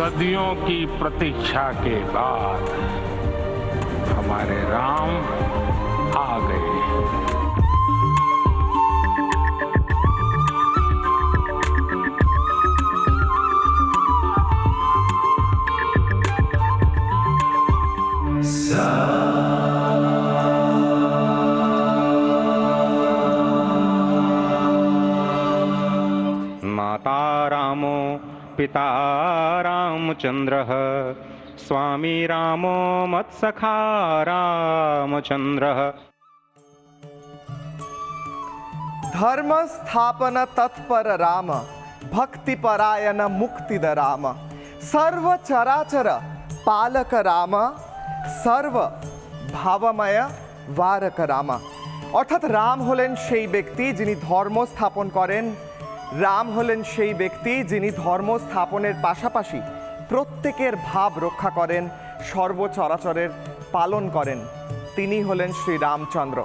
सदियों की प्रतीक्षा के बाद हमारे राम आ गए। माता रामो पिता रामचंद्रः स्वामी रामो मत्सखा रामचंद्रः। धर्म स्थापन तत्पर राम भक्ति परायण मुक्तिद राम सर्व चराचर पालक राम सर्व भावमय वारक राम। অর্থাৎ রাম হলেন সেই ব্যক্তি যিনি ধর্ম স্থাপন করেন, রাম হলেন সেই ব্যক্তি যিনি ধর্ম স্থাপনের পাশাপাশি প্রত্যেকের ভাব রক্ষা করেন, সর্বচরাচরের পালন করেন। তিনি হলেন শ্রী রামচন্দ্র।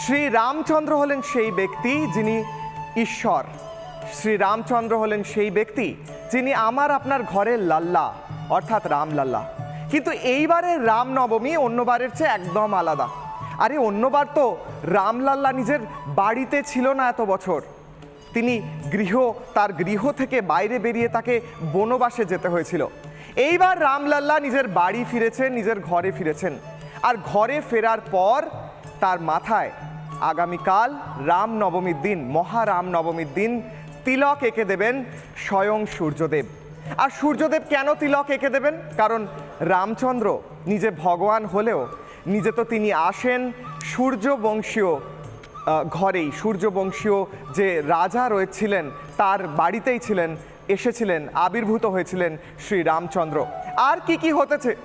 শ্রী রামচন্দ্র হলেন সেই ব্যক্তি যিনি ঈশ্বর। শ্রী রামচন্দ্র হলেন সেই ব্যক্তি যিনি আমার আপনার ঘরের লাল্লা, অর্থাৎ রামলাল্লা। কিন্তু এইবারের রামনবমী অন্যবারের চেয়ে একদম আলাদা। আরে অন্যবার তো রামলাল্লা নিজের বাড়িতে ছিল না এত বছর, তিনি তার গৃহ থেকে বাইরে বেরিয়ে তাকে বনবাসে যেতে হয়েছিল। এইবার রামলাল্লা নিজের বাড়ি ফিরেছেন, নিজের ঘরে ফিরেছেন। আর ঘরে ফেরার পর তার মাথায় আগামীকাল রামনবমীর দিন, মহারামনবমীর দিন তিলক এঁকে দেবেন স্বয়ং সূর্যদেব। আর সূর্যদেব কেন তিলক এঁকে দেবেন? কারণ রামচন্দ্র নিজে ভগবান হলেও নিজে তো তিনি আসেন সূর্যবংশীয় ঘরেই, সূর্যবংশীয় যে রাজা রয়েছিলেন তার বাড়িতেই ছিলেন, এসেছিলেন, আবির্ভূত হয়েছিলেন শ্রী রামচন্দ্র। আর কি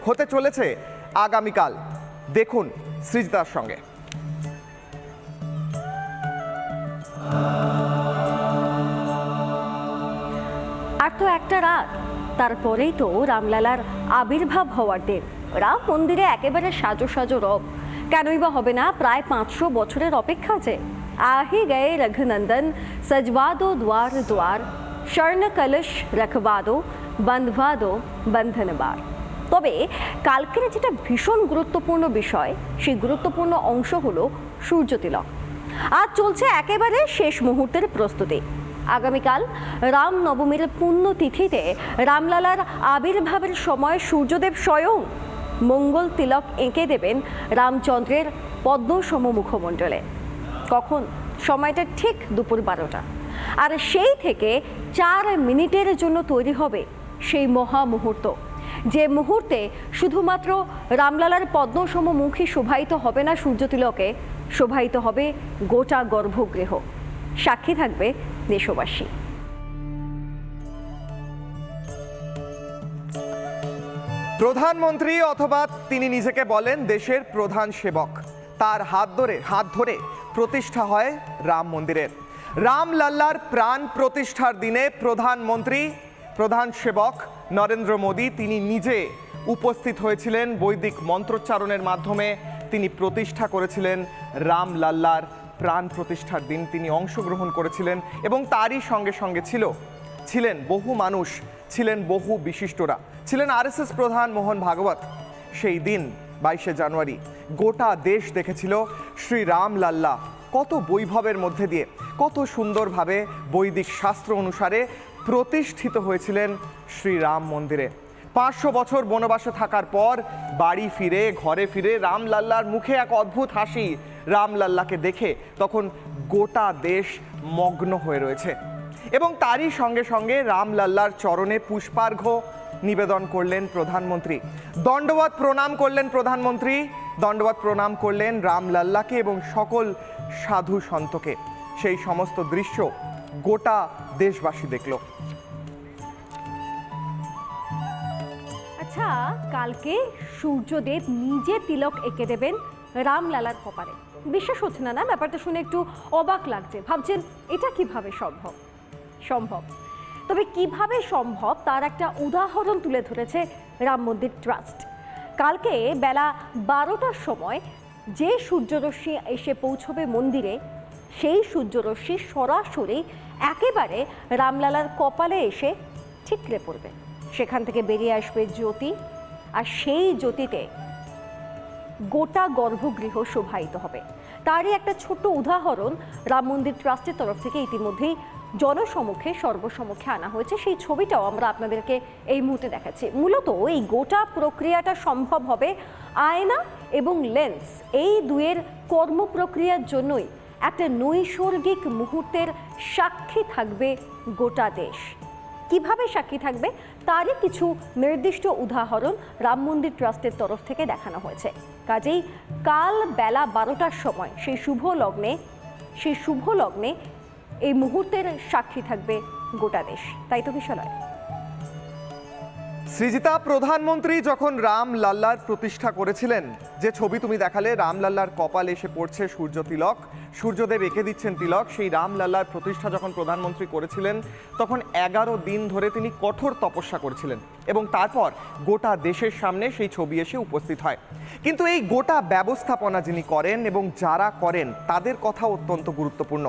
হতে চলেছে আগামীকাল দেখুন সৃজিতার সঙ্গে। আর তো একটা রাত, তারপরেই তো রামলালার আবির্ভাব হওয়ার দিন। রাম মন্দিরে একেবারে সাজো সাজো রব, কেনই বা হবে না? প্রায় 500 বছরের অপেক্ষা যে। আহি গয়ে রঘুনন্দন সজবা দো দ্বার দ্বার স্বর্ণ কলশ রখবা দো বন্ধবা দো বন্ধনবার। তবে কালকের যেটা ভীষণ গুরুত্বপূর্ণ বিষয়, সেই গুরুত্বপূর্ণ অংশ হলো সূর্য তিলক। আজ চলছে একেবারে শেষ মুহূর্তের প্রস্তুতি। আগামীকাল রামনবমীর পুণ্যতিথিতে রামলালার আবির্ভাবের সময় সূর্যদেব স্বয়ং মঙ্গল তিলক এঁকে দেবেন রামচন্দ্রের পদ্মসম মুখমণ্ডলে। কখন? সময়টা ঠিক দুপুর 12টা। আর সেই থেকে 4 মিনিটের জন্য তৈরি হবে সেই মহা মুহূর্ত, যে মুহূর্তে শুধুমাত্র রামলালার পদ্মসম মুখী শোভায়িত হবে না সূর্য তিলকে, শোভায়িত হবে গোটা গর্ভগৃহ। সাক্ষী থাকবে দেশবাসী। প্রধানমন্ত্রী অথবা তিনি নিজেকে বলেন দেশের প্রধান সেবক, তার হাত ধরে প্রতিষ্ঠা হয় রাম মন্দিরের। রামলাল্লার প্রাণ প্রতিষ্ঠার দিনে প্রধান সেবক নরেন্দ্র মোদী তিনি নিজে উপস্থিত হয়েছিলেন। বৈদিক মন্ত্রোচ্চারণের মাধ্যমে তিনি প্রতিষ্ঠা করেছিলেন রামলাল্লার প্রাণ প্রতিষ্ঠার দিন তিনি অংশগ্রহণ করেছিলেন। এবং তারই সঙ্গে সঙ্গে ছিলেন বহু মানুষ, ছিলেন বহু বিশিষ্টরা, ছিলেন RSS প্রধান মোহন ভাগবত। সেই দিন 22শে জানুয়ারি গোটা দেশ দেখেছিল শ্রী রামলাল্লা কত বৈভবের মধ্যে দিয়ে, কত সুন্দরভাবে বৈদিক শাস্ত্র অনুসারে প্রতিষ্ঠিত হয়েছিলেন শ্রী রাম মন্দিরে। 500 বছর বনবাসে থাকার পর বাড়ি ফিরে, ঘরে ফিরে রামলাল্লার মুখে এক অদ্ভুত হাসি। রামলাল্লাকে দেখে তখন গোটা দেশ মগ্ন হয়ে রয়েছে। এবং তারই সঙ্গে সঙ্গে রামলাল্লার চরণে পুষ্পার্ঘ্য নিবেদন করলেন প্রধানমন্ত্রী। দণ্ডবত প্রণাম করলেন প্রধানমন্ত্রী, দণ্ডবত প্রণাম করলেন রামলাল্লাকে এবং সকল সাধু সন্তকে। সেই সমস্ত দৃশ্য গোটা দেশবাসী দেখল। আচ্ছা, কালকে সূর্যদেব নিজে তিলক এঁকে দেবেন রামলালার কপালে। বিশ্বাস হচ্ছে না, ব্যাপারটা শুনে একটু অবাক লাগছে। ভাবছেন এটা কিভাবে সম্ভব। তবে কিভাবে সম্ভব তার একটা উদাহরণ তুলে ধরেছে রাম মন্দির ট্রাস্ট। কালকে বেলা 12টার সময় যে সূর্যরশ্মি এসে পৌঁছবে মন্দিরে, সেই সূর্যরশ্মি সরাসরি একেবারে রামলালার কপালে এসে ঠিকরে পড়বে। সেখান থেকে বেরিয়ে আসবে জ্যোতি, আর সেই জ্যোতিতে গোটা গর্ভগৃহ শোভায়িত হবে। তারই একটা ছোট্ট উদাহরণ রাম মন্দির ট্রাস্টের তরফ থেকে ইতিমধ্যেই জনসমক্ষে সর্বসমক্ষে আনা হয়েছে। সেই ছবিটাও আমরা আপনাদেরকে এই মুহূর্তে দেখাচ্ছি। মূলত এই গোটা প্রক্রিয়াটা সম্ভব হবে আয়না এবং লেন্স, এই দুয়ের কর্মপ্রক্রিয়ার জন্যই একটা নৈসর্গিক মুহূর্তের সাক্ষী থাকবে গোটা দেশ। কিভাবে সাক্ষী থাকবে তারই কিছু নির্দিষ্ট উদাহরণ রাম মন্দির ট্রাস্টের তরফ থেকে দেখানো হয়েছে। কাজেই কাল বেলা 12টার সময় সেই শুভ লগ্নে এই মুহূর্তের সাক্ষী থাকবে গোটা দেশ, তাই তো বিশালয়। সৃজিতা, প্রধানমন্ত্রী যখন রাম লাল্লার প্রতিষ্ঠা করেছিলেন, যে ছবি তুমি দেখালে, রাম লাল্লার কপালে এসে পড়ছে সূর্য তিলক, সূর্যদেব এঁকে দিচ্ছেন তিলক। সেই রাম লাল্লার প্রতিষ্ঠা যখন প্রধানমন্ত্রী করেছিলেন তখন 11 দিন ধরে তিনি কঠোর তপস্যা করেছিলেন এবং তারপর গোটা দেশের সামনে সেই ছবি এসে উপস্থিত হয়। কিন্তু এই গোটা ব্যবস্থাপনা যিনি করেন এবং যারা করেন তাদের কথা অত্যন্ত গুরুত্বপূর্ণ।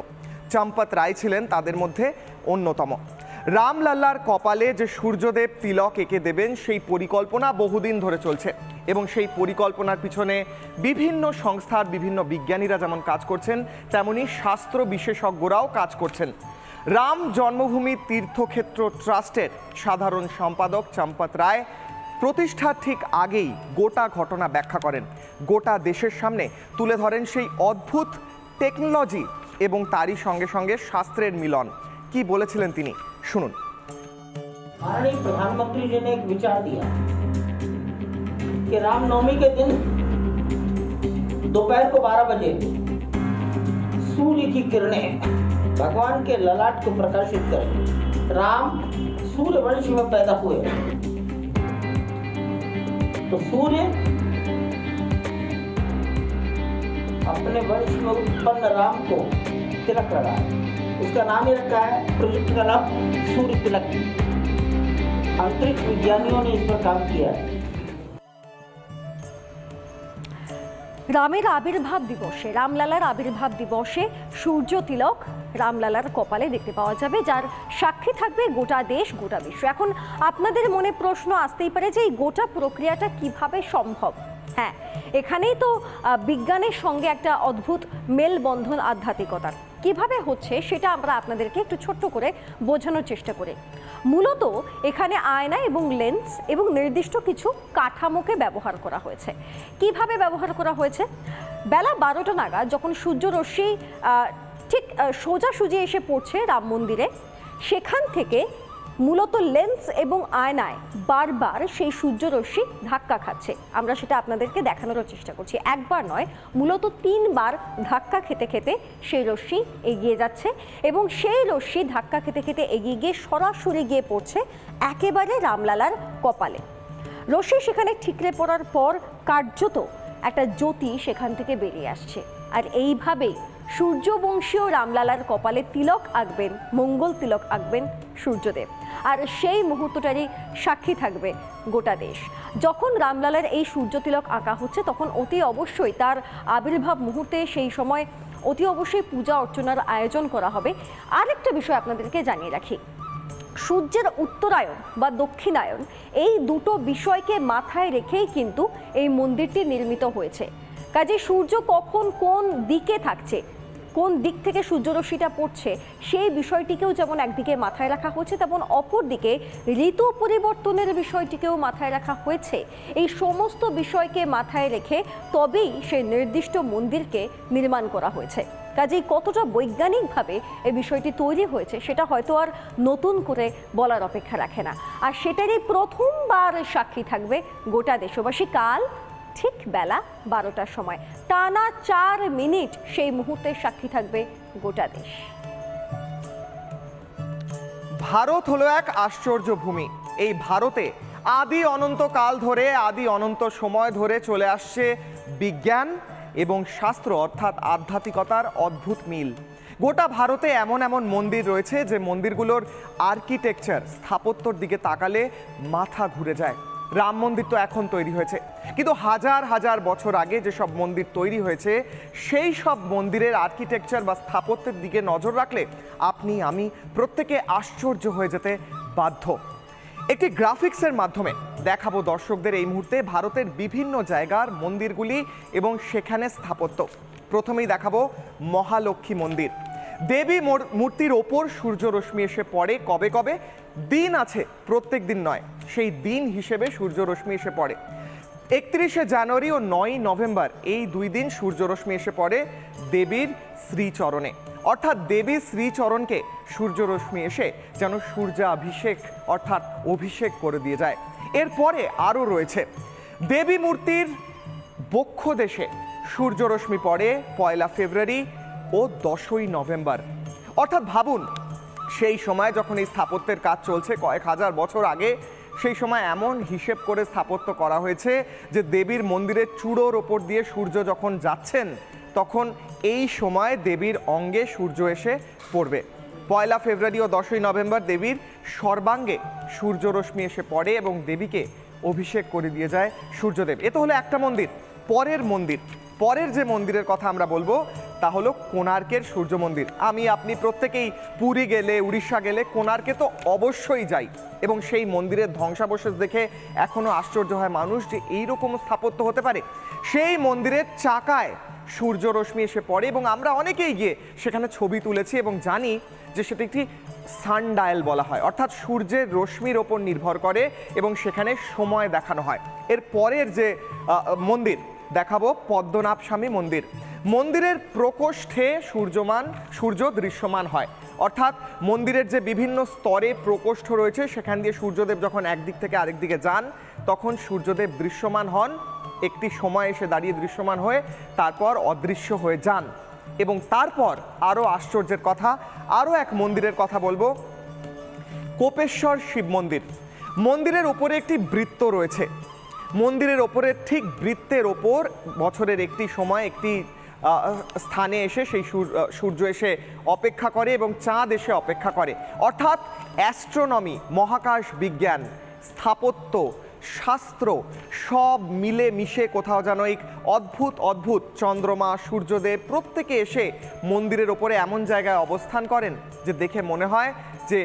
চম্পত রায় ছিলেন তাদের মধ্যে অন্যতম। রাম লাল্লার কপালে যে সূর্যদেব তিলক এঁকে দেবেন সেই পরিকল্পনা বহুদিন ধরে চলছে এবং সেই পরিকল্পনার পিছনে বিভিন্ন সংস্থার বিভিন্ন বিজ্ঞানীরা যেমন কাজ করছেন, তেমনি শাস্ত্র বিশেষজ্ঞরাও কাজ করছেন। রাম জন্মভূমি তীর্থক্ষেত্র ট্রাস্টের সাধারণ সম্পাদক চম্পত রায় প্রতিষ্ঠার ঠিক আগেই গোটা ঘটনা ব্যাখ্যা করেন, গোটা দেশের সামনে তুলে ধরেন সেই অদ্ভুত টেকনোলজি এবং তারই সঙ্গে সঙ্গে শাস্ত্রের মিলন। কি বলেছিলেন তিনি, শুনুন। माननीय प्रधानमंत्री जी ने एक विचार दिया कि रामनवमी के दिन दोपहर को 12 बजे सूर्य की किरणें भगवान के ललाट को प्रकाशित करें। राम सूर्य वंश में पैदा हुए, तो सूर्य अपने वंश में उत्पन्न राम को तिलक लगा, उसका नाम ही रखा है, प्रोजेक्ट का नाम सूर्य तिलक। अंतरिक्ष विज्ञानियों ने इस पर काम किया है। রামের আবির্ভাব দিবসে, রামলালার আবির্ভাব দিবসে সূর্য তিলক রামলালার কপালে দেখতে পাওয়া যাবে, যার সাক্ষী থাকবে গোটা দেশ, গোটা বিশ্ব। এখন আপনাদের মনে প্রশ্ন আসতেই পারে যে এই গোটা প্রক্রিয়াটা কিভাবে সম্ভব। হ্যাঁ, এখানেই তো বিজ্ঞানের সঙ্গে একটা অদ্ভুত মেলবন্ধন আধ্যাত্মিকতার। কিভাবে হচ্ছে সেটা আমরা আপনাদেরকে একটু ছোট্ট করে বোঝানোর চেষ্টা করি। মূলত এখানে আয়না এবং লেন্স এবং নির্দিষ্ট কিছু কাঠামোকে ব্যবহার করা হয়েছে। কিভাবে ব্যবহার করা হয়েছে? বেলা 12টা নাগাদ যখন সূর্যরশ্মি ঠিক সোজাসুজি এসে পড়ছে রাম মন্দিরে, সেখান থেকে মূলত লেন্স এবং আয়নায় বারবার সেই সূর্যরশ্মি ধাক্কা খাচ্ছে। আমরা সেটা আপনাদেরকে দেখানোর চেষ্টা করছি। একবার নয়, মূলত 3 বার ধাক্কা খেতে খেতে সেই রশ্মি এগিয়ে যাচ্ছে এবং সেই রশ্মি ধাক্কা খেতে খেতে এগিয়ে গিয়ে সরাসরি গিয়ে পড়ছে একেবারে রামলালার কপালে। রশ্মি সেখানে ঠিকরে পড়ার পর কার্যত একটা জ্যোতি সেখান থেকে বেরিয়ে আসছে। আর এইভাবেই সূর্যবংশীয় রামলালার কপালে তিলক আঁকবেন, মঙ্গল তিলক আঁকবেন সূর্যদেব। আর সেই মুহূর্তটারই সাক্ষী থাকবে গোটা দেশ। যখন রামলালার এই সূর্য তিলক আঁকা হচ্ছে তখন অতি অবশ্যই তার আবির্ভাব মুহূর্তে সেই সময় অতি অবশ্যই পূজা অর্চনার আয়োজন করা হবে। আরেকটা বিষয় আপনাদেরকে জানিয়ে রাখি, সূর্যের উত্তরায়ণ বা দক্ষিণায়ন, এই দুটো বিষয়কে মাথায় রেখেই কিন্তু এই মন্দিরটি নির্মিত হয়েছে। কাজে সূর্য কখন কোন দিকে থাকছে, কোন দিক থেকে সূর্যরশ্মিটা পড়ছে, সেই বিষয়টিকেও যেমন একদিকে মাথায় রাখা হয়েছে, তেমন অপরদিকে ঋতু পরিবর্তনের বিষয়টিকেও মাথায় রাখা হয়েছে। এই সমস্ত বিষয়কে মাথায় রেখে তবেই সেই নির্দিষ্ট মন্দিরকে নির্মাণ করা হয়েছে। কাজেই কতটা বৈজ্ঞানিকভাবে এই বিষয়টি তৈরি হয়েছে সেটা হয়তো আর নতুন করে বলার অপেক্ষা রাখে না। আর সেটারই প্রথমবার সাক্ষী থাকবে গোটা দেশবাসী কাল ঠিক বেলা 12টার সময়। টানা 4 মিনিট সেই মুহূর্তের সাক্ষী থাকবে গোটা দেশ। ভারত হলো এক আশ্চর্য ভূমি। এই ভারতে আদি অনন্ত কাল ধরে, আদি অনন্ত সময় ধরে চলে আসছে বিজ্ঞান এবং শাস্ত্র অর্থাৎ আধ্যাত্মিকতার অদ্ভুত মিল। গোটা ভারতে এমন এমন মন্দির রয়েছে যে মন্দিরগুলোর আর্কিটেকচার, স্থাপত্যর দিকে তাকালে মাথা ঘুরে যায়। রাম মন্দির তো এখন তৈরি হয়েছে, কিন্তু হাজার হাজার বছর আগে যেসব মন্দির তৈরি হয়েছে সেই সব মন্দিরের আর্কিটেকচার বা স্থাপত্যের দিকে নজর রাখলে আপনি আমি প্রত্যেকে আশ্চর্য হয়ে যেতে বাধ্য। একটি গ্রাফিক্সের মাধ্যমে দেখাবো দর্শকদের এই মুহূর্তে ভারতের বিভিন্ন জায়গার মন্দিরগুলি এবং সেখানে স্থাপত্য। প্রথমেই দেখাবো মহালক্ষ্মী মন্দির। দেবী মূর্তির ওপর সূর্যরশ্মি এসে পড়ে কবে কবে? দিন আছে, প্রত্যেক দিন নয়, সেই দিন হিসেবে সূর্যরশ্মি এসে পড়ে 31শে জানুয়ারি ও 9ই নভেম্বর, এই 2 দিন সূর্যরশ্মি এসে পড়ে দেবীর শ্রীচরণে। অর্থাৎ দেবীর শ্রীচরণকে সূর্যরশ্মি এসে যেন সূর্যাভিষেক অর্থাৎ অভিষেক করে দিয়ে যায়। এরপরে আরও রয়েছে দেবী মূর্তির বক্ষ দেশে সূর্যরশ্মি পড়ে 1 ফেব্রুয়ারি ও 10ই নভেম্বর। অর্থাৎ ভাবুন, সেই সময় যখন এই স্থাপত্যের কাজ চলছে কয়েক হাজার বছর আগে, সেই সময় এমন হিসেব করে স্থাপত্য করা হয়েছে যে দেবীর মন্দিরের চূড়োর ওপর দিয়ে সূর্য যখন যাচ্ছেন তখন এই সময় দেবীর অঙ্গে সূর্য এসে পড়বে। 1 ফেব্রুয়ারি ও 10ই নভেম্বর দেবীর সর্বাঙ্গে সূর্যরশ্মি এসে পড়ে এবং দেবীকে অভিষেক করে দিয়ে যায় সূর্যদেব। এ তো হলো একটা মন্দির। পরের যে মন্দিরের কথা আমরা বলবো তা হলো কোণার্কের সূর্য মন্দির। আমি আপনি প্রত্যেকেই পুরী গেলে, উড়িষ্যা গেলে কোণার্কে তো অবশ্যই যাই এবং সেই মন্দিরের ধ্বংসাবশেষ দেখে এখনো আশ্চর্য হয় মানুষ যে এইরকম স্থাপত্য হতে পারে। সেই মন্দিরের চাকায় সূর্যরশ্মি এসে পড়ে এবং আমরা অনেকেই গিয়ে সেখানে ছবি তুলেছি এবং জানি যে সেটা একটি সানডায়াল বলা হয়, অর্থাৎ সূর্যের রশ্মির ওপর নির্ভর করে এবং সেখানে সময় দেখানো হয়। এর পরের যে মন্দির দেখাবো পদ্মনাভ স্বামী মন্দির। মন্দিরের প্রকোষ্ঠে সূর্য দৃশ্যমান হয়, অর্থাৎ মন্দিরের যে বিভিন্ন স্তরে প্রকোষ্ঠ রয়েছে সেখান দিয়ে সূর্যদেব যখন একদিক থেকে আরেক দিকে যান তখন সূর্যদেব দৃশ্যমান হন, একটি সময় এসে দাঁড়িয়ে দৃশ্যমান হয়ে তারপর অদৃশ্য হয়ে যান। এবং তারপর আরও আশ্চর্যের কথা, আরও এক মন্দিরের কথা বলবো, কোপেশ্বর শিব মন্দির। মন্দিরের উপরে একটি বৃত্ত রয়েছে। মন্দিরের ওপরে ঠিক বৃত্তের ওপর বছরের একটি সময় একটি স্থানে এসে সেই সূর্য এসে অপেক্ষা করে এবং চাঁদ এসে অপেক্ষা করে। অর্থাৎ অ্যাস্ট্রোনমি, মহাকাশ বিজ্ঞান, স্থাপত্য, শাস্ত্র সব মিলে মিশে কোথাও যেন এক অদ্ভুত চন্দ্রমা, সূর্যদেব প্রত্যেকে এসে মন্দিরের ওপরে এমন জায়গায় অবস্থান করেন যে দেখে মনে হয় যে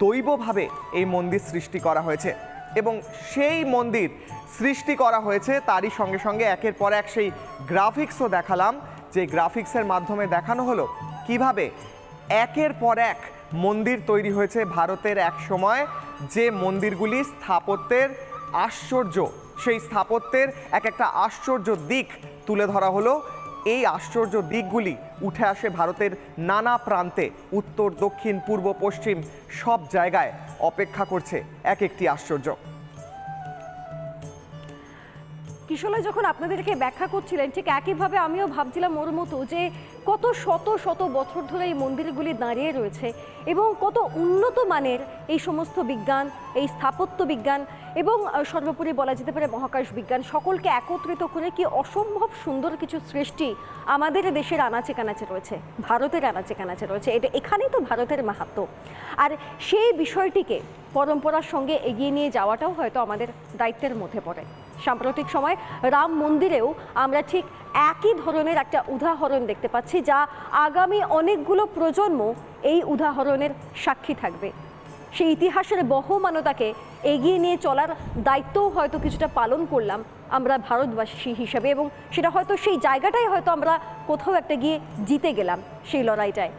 দৈবভাবে এই মন্দির সৃষ্টি করা হয়েছে। এবং সেই মন্দির সৃষ্টি করা হয়েছে তারই সঙ্গে সঙ্গে একের পর এক সেই গ্রাফিক্সও দেখালাম, যে গ্রাফিক্সের মাধ্যমে দেখানো হলো কিভাবে একের পর এক মন্দির তৈরি হয়েছে ভারতের এক সময়, যে মন্দিরগুলি স্থাপত্যের আশ্চর্য, সেই স্থাপত্যের এক একটা আশ্চর্য দিক তুলে ধরা হলো। এই আশ্চর্য দিকগুলি উঠে আসে ভারতের নানা প্রান্তে, উত্তর, দক্ষিণ, পূর্ব, পশ্চিম সব জায়গায় অপেক্ষা করছে এক একটি আশ্চর্য। কিশোরলাল যখন আপনাদেরকে ব্যাখ্যা করছিলেন ঠিক একইভাবে আমিও ভাবছিলাম ওর মতো যে কত শত শত বছর ধরে এই মন্দিরগুলি দাঁড়িয়ে রয়েছে এবং কত উন্নত মানের এই সমস্ত বিজ্ঞান, এই স্থাপত্য বিজ্ঞান এবং সর্বোপরি বলা যেতে পারে মহাকাশ বিজ্ঞান সকলকে একত্রিত করে কি অসম্ভব সুন্দর কিছু সৃষ্টি আমাদের দেশের আনাচে কানাচে রয়েছে, ভারতের আনাচে কানাচে রয়েছে। এটা এখানেই তো ভারতের মাহাত্ম্য। আর সেই বিষয়টিকে পরম্পরার সঙ্গে এগিয়ে নিয়ে যাওয়াটাও হয়তো আমাদের দায়িত্বের মধ্যে পড়ে। সাম্প্রতিক সময় রাম মন্দিরেও আমরা ঠিক একই ধরনের একটা উদাহরণ দেখতে পাচ্ছি, যা আগামী অনেকগুলো প্রজন্ম এই উদাহরণের সাক্ষী থাকবে। সেই ইতিহাসের বহমানতাকে এগিয়ে নিয়ে চলার দায়িত্বও হয়তো কিছুটা পালন করলাম আমরা ভারতবাসী হিসেবে, এবং সেটা হয়তো সেই জায়গাটাই হয়তো আমরা কোথাও একটা গিয়ে জিতে গেলাম সেই লড়াইটায়।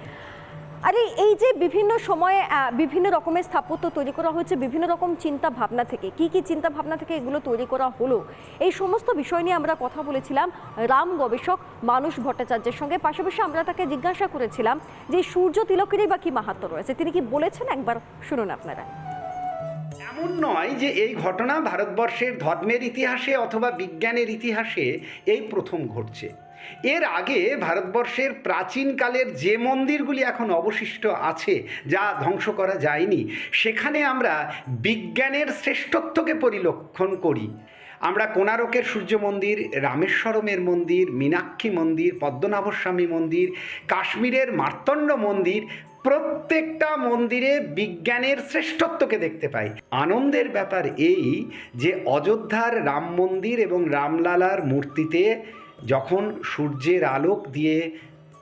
আরে এই যে বিভিন্ন সময়ে বিভিন্ন রকমের স্থাপত্য তৈরি করা হয়েছে বিভিন্ন রকম চিন্তা ভাবনা থেকে, কি চিন্তা ভাবনা থেকে এগুলো তৈরি করা হলো, এই সমস্ত বিষয় নিয়ে আমরা কথা বলেছিলাম রাম গবেষক মানস ভট্টাচার্যের সঙ্গে। পাশাপাশি আমরা তাকে জিজ্ঞাসা করেছিলাম যে সূর্য তিলকেরই বা কি মাহাত্ম্য রয়েছে, তিনি কি বলেছেন একবার শুনুন আপনারা। এমন নয় যে এই ঘটনা ভারতবর্ষের ধর্মের ইতিহাসে অথবা বিজ্ঞানের ইতিহাসে এই প্রথম ঘটছে। এর আগে ভারতবর্ষের প্রাচীনকালের যে মন্দিরগুলি এখন অবশিষ্ট আছে, যা ধ্বংস করা যায়নি, সেখানে আমরা বিজ্ঞানের শ্রেষ্ঠত্বকে পরিলক্ষণ করি। আমরা কোণারকের সূর্য মন্দির, রামেশ্বরমের মন্দির, মীনাক্ষী মন্দির, পদ্মনাভস্বামী মন্দির, কাশ্মীরের মার্তণ্ড মন্দির, প্রত্যেকটা মন্দিরে বিজ্ঞানের শ্রেষ্ঠত্বকে দেখতে পাই। আনন্দের ব্যাপার এই যে অযোধ্যার রাম মন্দির এবং রামলালার মূর্তিতে যখন সূর্যের আলোক দিয়ে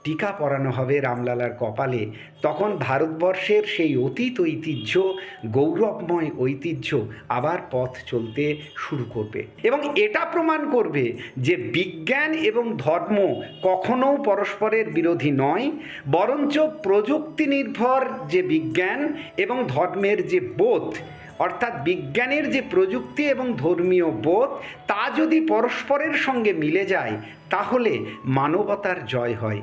টিকা পরানো হবে রামলালার কপালে, তখন ভারতবর্ষের সেই অতীত ঐতিহ্য, গৌরবময় ঐতিহ্য আবার পথ চলতে শুরু করবে এবং এটা প্রমাণ করবে যে বিজ্ঞান এবং ধর্ম কখনো পরস্পরের বিরোধী নয়, বরঞ্চ প্রযুক্তি নির্ভর যে বিজ্ঞান এবং ধর্মের যে বোধ, অর্থাৎ বিজ্ঞানের যে প্রযুক্তি এবং ধর্মীয় বোধ, তা যদি পরস্পরের সঙ্গে মিলে যায় তাহলে মানবতার জয় হয়।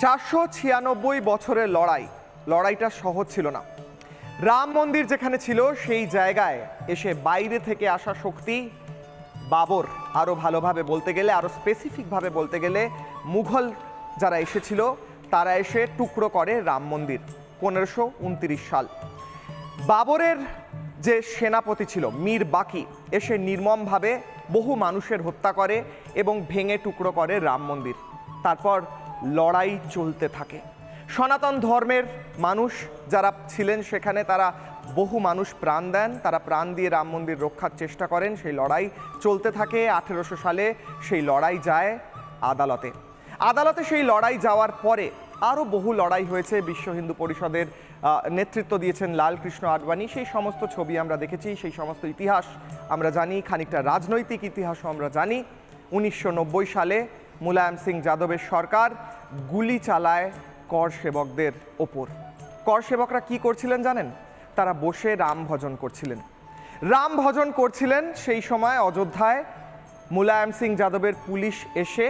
496 বছরের লড়াইটা সহজ ছিল না। রাম মন্দির যেখানে ছিল সেই জায়গায় এসে বাইরে থেকে আসা শক্তি, বাবর, আরও ভালোভাবে বলতে গেলে, আরও স্পেসিফিকভাবে বলতে গেলে মুঘল যারা এসেছিল তারা এসে টুকরো করে রাম মন্দির 1529 সাল। বাবরের যে সেনাপতি ছিল মীর বাকি এসে নির্মমভাবে বহু মানুষের হত্যা করে এবং ভেঙে টুকরো করে রাম মন্দির। তারপর লড়াই চলতে থাকে। সনাতন ধর্মের মানুষ যারা ছিলেন সেখানে তারা বহু মানুষ প্রাণ দেন, তারা প্রাণ দিয়ে রাম মন্দির রক্ষার চেষ্টা করেন। সেই লড়াই চলতে থাকে। 1800 সালে সেই লড়াই যায় আদালতে। সেই লড়াই যাওয়ার পরে আরও বহু লড়াই হয়েছে। বিশ্ব হিন্দু পরিষদের নেতৃত্ব দিয়েছেন লালকৃষ্ণ আডবাণী। সেই সমস্ত ছবি আমরা দেখেছি, সেই সমস্ত ইতিহাস আমরা জানি, খানিকটা রাজনৈতিক ইতিহাসও আমরা জানি। 1990 সালে মুলায়ম সিং যাদবের সরকার গুলি চালায় কর সেবকদের ওপর। কর সেবকরা কি করছিলেন জানেন? তারা বসে রাম ভজন করছিলেন। সেই সময় অযোধ্যায় মুলায়ম সিং যাদবের পুলিশ এসে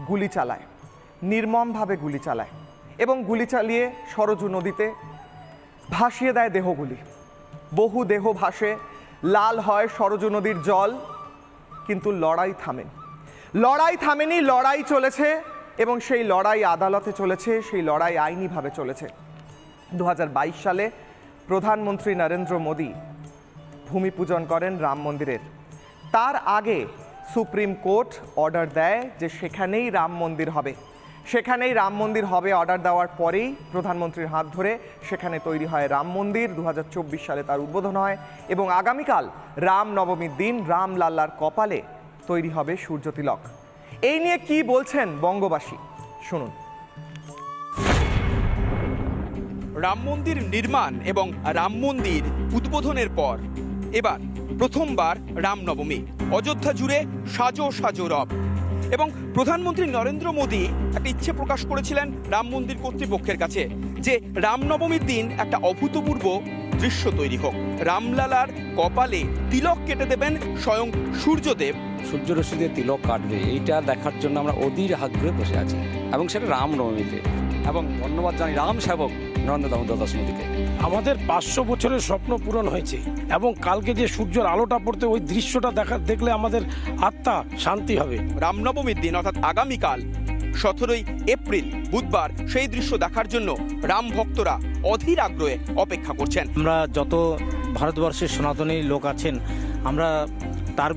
গুলি চালায়, নির্মমভাবে গুলি চালায় এবং গুলি চালিয়ে সরজু নদীতে ভাসিয়ে দেয় দেহগুলি। বহু দেহ ভাসে, লাল হয় সরজু নদীর জল, কিন্তু লড়াই থামেনি। লড়াই চলেছে এবং সেই লড়াই আদালতে চলেছে, সেই লড়াই আইনিভাবে চলেছে। 2022 সালে প্রধানমন্ত্রী নরেন্দ্র মোদী ভূমি পূজন করেন রাম মন্দিরের। তার আগে সুপ্রিম কোর্ট অর্ডার দেয় যে সেখানেই রাম মন্দির হবে। অর্ডার দেওয়ার পরেই প্রধানমন্ত্রীর হাত ধরে সেখানে তৈরি হয় রাম মন্দির। 2024 সালে তার উদ্বোধন হয় এবং আগামীকাল রাম নবমীর দিন রামলালার কপালে তৈরি হবে সূর্য তিলক। এই নিয়ে কি বলছেন বঙ্গবাসী, শুনুন। রাম মন্দির নির্মাণ এবং রাম মন্দির উদ্বোধনের পর এবার প্রথমবার রামনবমী। অযোধ্যা জুড়ে সাজো রব এবং প্রধানমন্ত্রী নরেন্দ্র মোদী একটা ইচ্ছে প্রকাশ করেছিলেন রাম মন্দির কর্তৃপক্ষের কাছে যে রামনবমীর দিন একটা অভূতপূর্ব দৃশ্য তৈরি হোক। রামলালার কপালে তিলক কেটে দেবেন স্বয়ং সূর্যদেব। সূর্যরশ্মি দিয়ে তিলক কাটবে, এইটা দেখার জন্য আমরা অধীর আগ্রহে বসে আছি এবং সেটা রামনবমীতে। এবং ধন্যবাদ জানি রাম সেবক নরেন্দ্র দামোদর দাস মোদীকে। আমাদের 500 বছরের স্বপ্ন পূরণ হয়েছে এবং কালকে যে সূর্যের আলোটা পড়তে ওই দৃশ্যটা দেখলে আমাদের আত্মা শান্তি হবে। রামনবমীর দিন অর্থাৎ আগামীকাল 17 এপ্রিল বুধবার সেই দৃশ্য দেখার জন্য রাম ভক্তরা অধীর আগ্রহে অপেক্ষা করছেন। আমরা যত ভারতবর্ষের সনাতনী লোক আছেন আমরা তার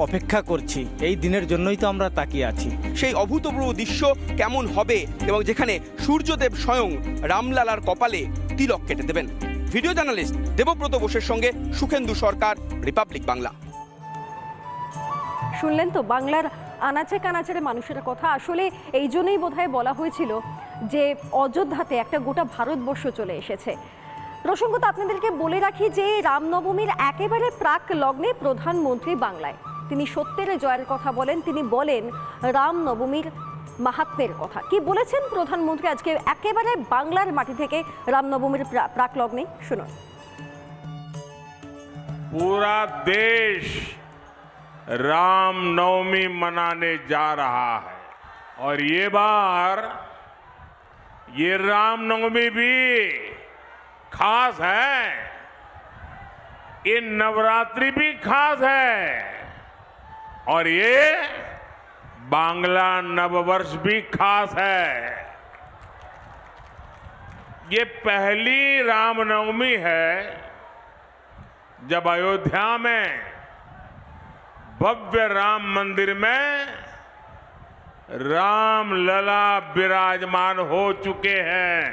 অপেক্ষা করছি, এই দিনের জন্যই তো আমরা তাকিয়ে আছি। সেই অভূতপূর্ব দৃশ্য কেমন হবে এবং যেখানে সূর্যদেব স্বয়ং রামলালার কপালে তিলক কেটে দেবেন। ভিডিও জার্নালিস্ট দেবব্রত বোসের সঙ্গে সুখেন্দু সরকার, রিপাবলিক বাংলা। শুনলেন তো বাংলার আনাচে কানাচের মানুষের কথা। আসলে এই জন্যই বোধহয় বলা হয়েছিল যে অযোধ্যাতে একটা গোটা ভারতবর্ষ চলে এসেছে। প্রসঙ্গত আপনাদেরকে বলে রাখি যে রামনবমীর একেবারে প্রাক লগ্নে প্রধানমন্ত্রী বাংলায় তিনি সত্যের জয়ের কথা বলেন। তিনি বলেন রামনবমীর মাহাত্ম্যের কথা। কি বলেছেন প্রধানমন্ত্রী আজকে একেবারে বাংলার মাটি থেকে রামনবমীর প্রাক লগ্নে? শুনুন। पूरा देश रामनवमी मनाने जा रहा है और ये बार ये रामनवमी भी खास है, ये नवरात्रि भी खास है और ये बांग्ला नववर्ष भी खास है। ये पहली रामनवमी है जब अयोध्या में भव्य राम मंदिर में राम लला विराजमान हो चुके हैं।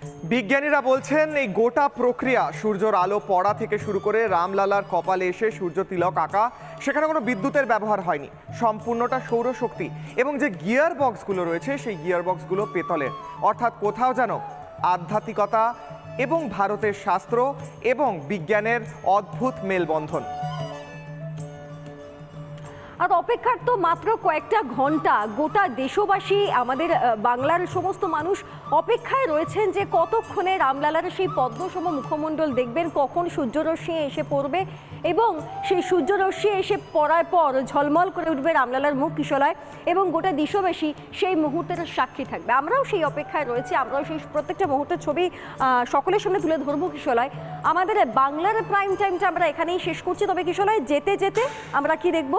বিজ্ঞানীরা বলছেন এই গোটা প্রক্রিয়া সূর্যের আলো পড়া থেকে শুরু করে রামলালার কপালে এসে সূর্য তিলক আঁকা, সেখানে কোনো বিদ্যুতের ব্যবহার হয়নি, সম্পূর্ণটা সৌরশক্তি। এবং যে গিয়ার বক্সগুলো রয়েছে সেই গিয়ার বক্সগুলো পেতলের, অর্থাৎ কোথাও যেন আধ্যাত্মিকতা এবং ভারতের শাস্ত্র এবং বিজ্ঞানের অদ্ভুত মেলবন্ধন। আর অপেক্ষার তো মাত্র কয়েকটা ঘন্টা। গোটা দেশবাসী, আমাদের বাংলার সমস্ত মানুষ অপেক্ষায় রয়েছেন যে কতক্ষণে রামলালার সেই পদ্মসম মুখমণ্ডল দেখবেন, কখন সূর্যরশ্মি এসে পড়বে এবং সেই সূর্যরশ্মি এসে পড়ার পর ঝলমল করে উঠবে রামলালার মুখ কিশলয় এবং গোটা দেশবাসী সেই মুহূর্তের সাক্ষী থাকবে। আমরাও সেই অপেক্ষায় রয়েছি, আমরাও সেই প্রত্যেকটা মুহূর্তের ছবি সকলের সামনে তুলে ধরবো কিশলয়। আমাদের বাংলার প্রাইম টাইমটা আমরা এখানেই শেষ করছি, তবে কিশলয় যেতে যেতে আমরা কি দেখব?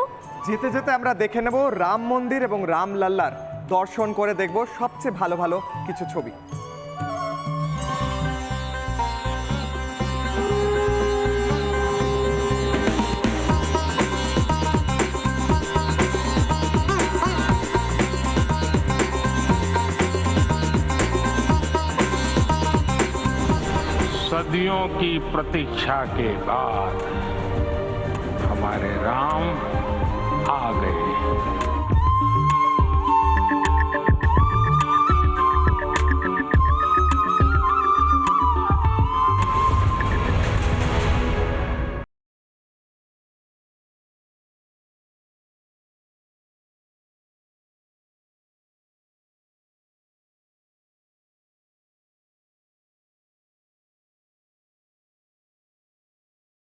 যেতে যেতে আমরা দেখে নেব রাম মন্দির এবং রামলাল্লার দর্শন করে দেখব সবচেয়ে ভালো ভালো কিছু ছবি। सदियों की प्रतीक्षा के बाद हमारे राम आ गए।